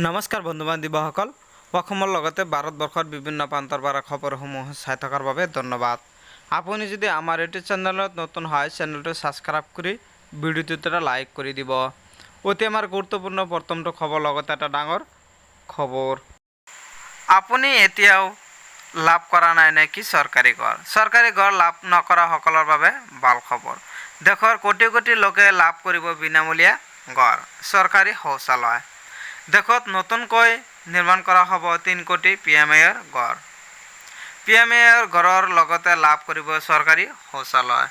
নমস্কাৰ বন্ধু বান্ধৱীসকল, অসমৰ লগতে ভাৰতবৰ্ষৰ বিভিন্ন প্ৰান্তৰ পৰা খবৰসমূহ চাই থকাৰ বাবে ধন্যবাদ। আপুনি যদি আমাৰ ইউটিউব চেনেলত নতুন হয়, চেনেলটো ছাবস্ক্ৰাইব কৰি ভিডিঅ'টোত এটা লাইক কৰি দিব। অতি আমাৰ গুৰুত্বপূৰ্ণ প্ৰথমটো খবৰ, লগতে এটা ডাঙৰ খবৰ। আপুনি এতিয়াও লাভ কৰা নাই নেকি চৰকাৰী ঘৰ? চৰকাৰী ঘৰ লাভ নকৰাসকলৰ বাবে ভাল খবৰ। দেশৰ কোটি কোটি লোকে লাভ কৰিব বিনামূলীয়া ঘৰ, চৰকাৰী শৌচালয়। দেশত নতুনকৈ নিৰ্মাণ কৰা হ'ব 3 কোটি PMAৰ ঘৰ। PMAৰ ঘৰৰ লগতে লাভ কৰিব চৰকাৰী শৌচালয়।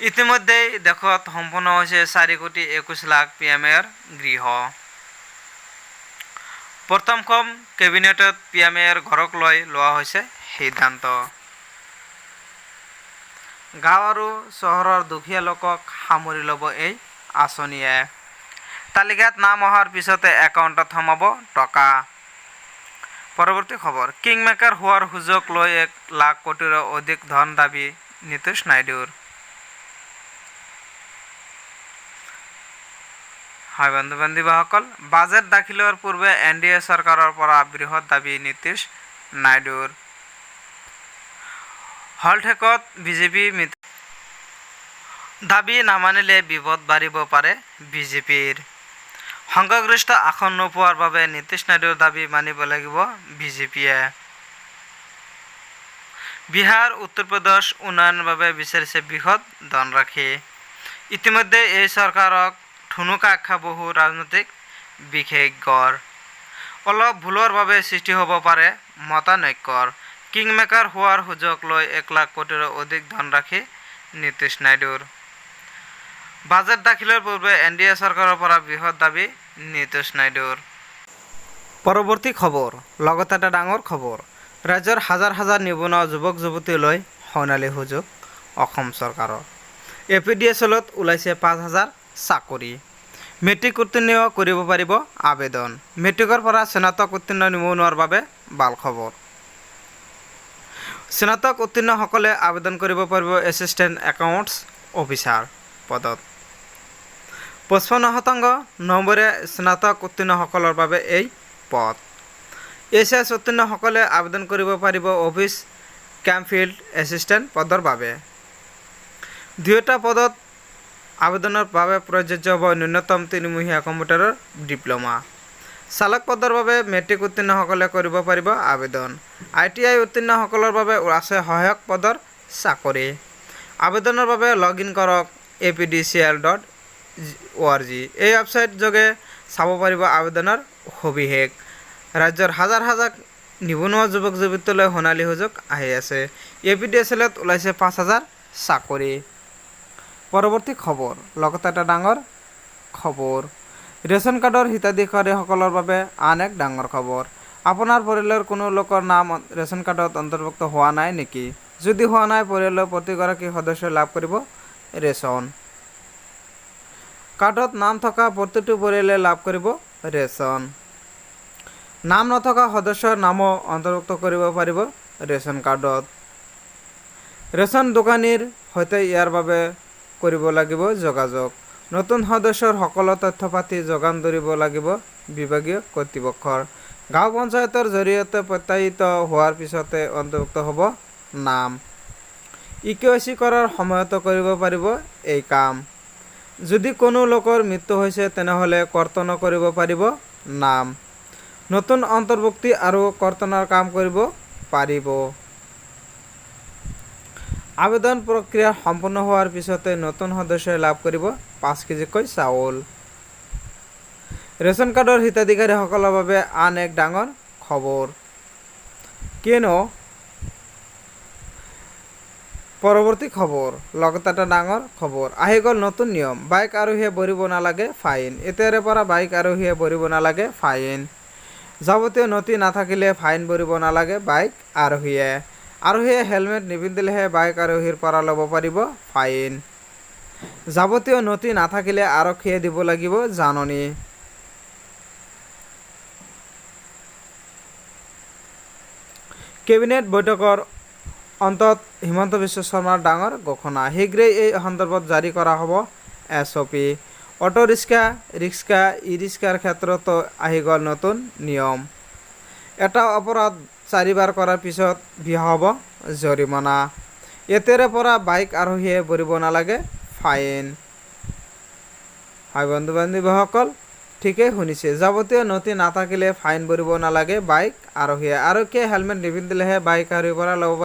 ইতিমধ্যে দেশত সম্পূৰ্ণ হৈছে 4 কোটি 21 লাখ PMAৰ গৃহ। প্ৰথমখন কেবিনেটত PMAৰ ঘৰক লৈ লোৱা হৈছে সিদ্ধান্ত। গাঁও আৰু চহৰৰ দুখীয়া লোকক সামৰি ল'ব এই আঁচনিয়ে। তালিকাত নাম অহাৰ পিছতে একাউণ্টত সোমাব টকা। পৰৱৰ্তী খবৰ, কিংমেকাৰ হোৱাৰ সুযোগ লৈ 1 লাখ কোটিৰো অধিক ধন দাবী নীতিশ নাইডুৰ। হয় বন্ধু বান্ধৱীসকল, বাজেট দাখিলৰ পূৰ্বে NDA চৰকাৰৰ পৰা বৃহৎ দাবী নীতিশ নাইডুৰ। হলঠেকত বিজেপি দাবী নামানিলে বিপদ বাঢ়িব পাৰে বিজেপিৰ। সংখ্যাগৰিষ্ঠ আসন নোপোৱাৰ বাবে নীতিশ নাইডুৰ দাবী মানিব লাগিব বিজেপিয়ে। বিহাৰ, উত্তৰ প্ৰদেশ উন্নয়নৰ বাবে বিচাৰিছে বৃহৎ ধনৰাশি। ইতিমধ্যে এই চৰকাৰক ঠুনুকা আখ্যা বহু ৰাজনৈতিক বিশেষজ্ঞৰ। অলপ ভুলৰ বাবে সৃষ্টি হ'ব পাৰে মতানৈক্যৰ। কিংমেকাৰ হোৱাৰ সুযোগ লৈ 1 লাখ কোটিৰো অধিক ধনৰাশি নীতিশ নাইডুৰ। বাজেট দাখিলৰ পূৰ্বে NDA চৰকাৰৰ পৰা বৃহৎ দাবী নীতিশ নাইডুৰ। পৰৱৰ্তী খবৰ, লগতে এটা ডাঙৰ খবৰ, ৰাজ্যৰ হাজাৰ হাজাৰ নিবনুৱা যুৱক যুৱতীলৈ সোণালী সুযোগ অসম চৰকাৰৰ। APDSLত ওলাইছে 5,000 চাকৰি। মেট্ৰিক উত্তীৰ্ণ কৰিব পাৰিব আবেদন। মেট্ৰিকৰ পৰা স্নাতক উত্তীৰ্ণ নিবনুৱাৰ বাবে ভাল খবৰ। স্নাতক উত্তীৰ্ণসকলে আবেদন কৰিব পাৰিব এছিষ্টেণ্ট একাউণ্টছ অফিচাৰ পদত। 55% নম্বৰে স্নাতক উত্তীৰ্ণসকলৰ বাবে এই পদ। HS উত্তীৰ্ণসকলে আবেদন কৰিব পাৰিব অফিচ কেম্প ফিল্ড এছিষ্টেণ্ট পদৰ বাবে। দুয়োটা পদত আবেদনৰ বাবে প্ৰযোজ্য হ'ব ন্যূনতম 3মহীয়া কম্পিউটাৰৰ ডিপ্ল'মা। চালক পদৰ বাবে মেট্ৰিক উত্তীৰ্ণসকলে কৰিব পাৰিব আবেদন। ITI উত্তীৰ্ণসকলৰ বাবে আছে সহায়ক পদৰ চাকৰি। আবেদনৰ বাবে লগ ইন কৰক apdcl.org। এই ৱেবছাইট যোগে চাব পাৰিব আবেদনৰ সবিশেষ। ৰাজ্যৰ হাজাৰ হাজাৰ নিবনুৱা যুৱক যুৱতীলৈ সোণালী সুযোগ আহি আছে। APDSLত ওলাইছে 5,000 চাকৰি। পৰৱৰ্তী খবৰ, লগতে এটা ডাঙৰ খবৰ, ৰেচন কাৰ্ডৰ হিতাধিকাৰীসকলৰ বাবে আন এক ডাঙৰ খবৰ। আপোনাৰ পৰিয়ালৰ কোনো লোকৰ নাম ৰেচন কাৰ্ডত অন্তৰ্ভুক্ত হোৱা নাই নেকি? যদি হোৱা নাই, পৰিয়ালৰ প্ৰতিগৰাকী সদস্যই লাভ কৰিব ৰেচন কাৰ্ডত নাম থকা প্ৰতিটো পৰিয়ালে লাভ কৰিব ৰেচন। নাম নথকা সদস্যৰ নামো অন্তৰ্ভুক্ত কৰিব পাৰিব ৰেচন কাৰ্ডত। ৰেচন দোকানীৰ সৈতে ইয়াৰ বাবে কৰিব লাগিব যোগাযোগ। নতুন সদস্যৰ সকলো তথ্য পাতি যোগান ধৰিব লাগিব বিভাগীয় কৰ্তৃপক্ষৰ। গাঁও পঞ্চায়তৰ জৰিয়তে প্ৰত্যায়িত হোৱাৰ পিছতে অন্তৰ্ভুক্ত হ'ব নাম। EKYC কৰাৰ সময়তো কৰিব পাৰিব এই কাম। যদি কোনো লোকৰ মৃত্যু হৈছে তেনেহ'লে কৰ্তনো কৰিব পাৰিব নাম। নতুন অন্তৰ্ভুক্তি আৰু কৰ্তনৰ কাম কৰিব পাৰিব। আবেদন প্ৰক্ৰিয়া সম্পূৰ্ণ হোৱাৰ পিছতে নতুন সদস্যই লাভ কৰিব 5 কেজিকৈ চাউল। ৰেচন কাৰ্ডৰ হিতাধিকাৰীসকলৰ বাবে আন এক ডাঙৰ খবৰ। কিয়নো পৰৱৰ্তী খবৰ, লগতে এটা ডাঙৰ খবৰ, আহি গ'ল নতুন নিয়ম। বাইক আৰোহীয়ে ভৰিব নালাগে ফাইন। এতিয়াৰে পৰা বাইক আৰোহীয়ে ভৰিব নালাগে ফাইন। যাৱতীয় নথি নাথাকিলে ফাইন ভৰিব নালাগে বাইক আৰোহীয়ে। আৰোহীয়ে হেলমেট নিপিন্ধিলেহে বাইক আৰোহীৰ পৰা ল'ব পাৰিব ফাইন। যাৱতীয় নথি নাথাকিলে আৰক্ষীয়ে দিব লাগিব জাননী। কেবিনেট বৈঠকৰ অন্তত হিমন্ত বিশ্ব শৰ্মাৰ ডাঙৰ ঘোষণা। শীঘ্ৰেই এই সন্দৰ্ভত জাৰি কৰা হ'ব SOP। অটো ৰিক্সা ৰিক্সা ই ৰিক্সাৰ ক্ষেত্ৰতো আহি গ'ল নতুন নিয়ম। এটা অপৰাধ 4বাৰ কৰাৰ পিছত হ'ব জৰিমনা। এতিয়াৰে পৰা বাইক আৰোহীয়ে ভৰিব নালাগে ফাইন। হয় বন্ধু বান্ধৱীসকল, ঠিকেই শুনিছে, যাৱতীয় নথি নাথাকিলে ফাইন ভৰিব নালাগে বাইক আৰোহীয়ে। আৰক্ষীয়ে হেলমেট নিপিন্ধিলেহে বাইক আৰোহীৰ পৰা ল'ব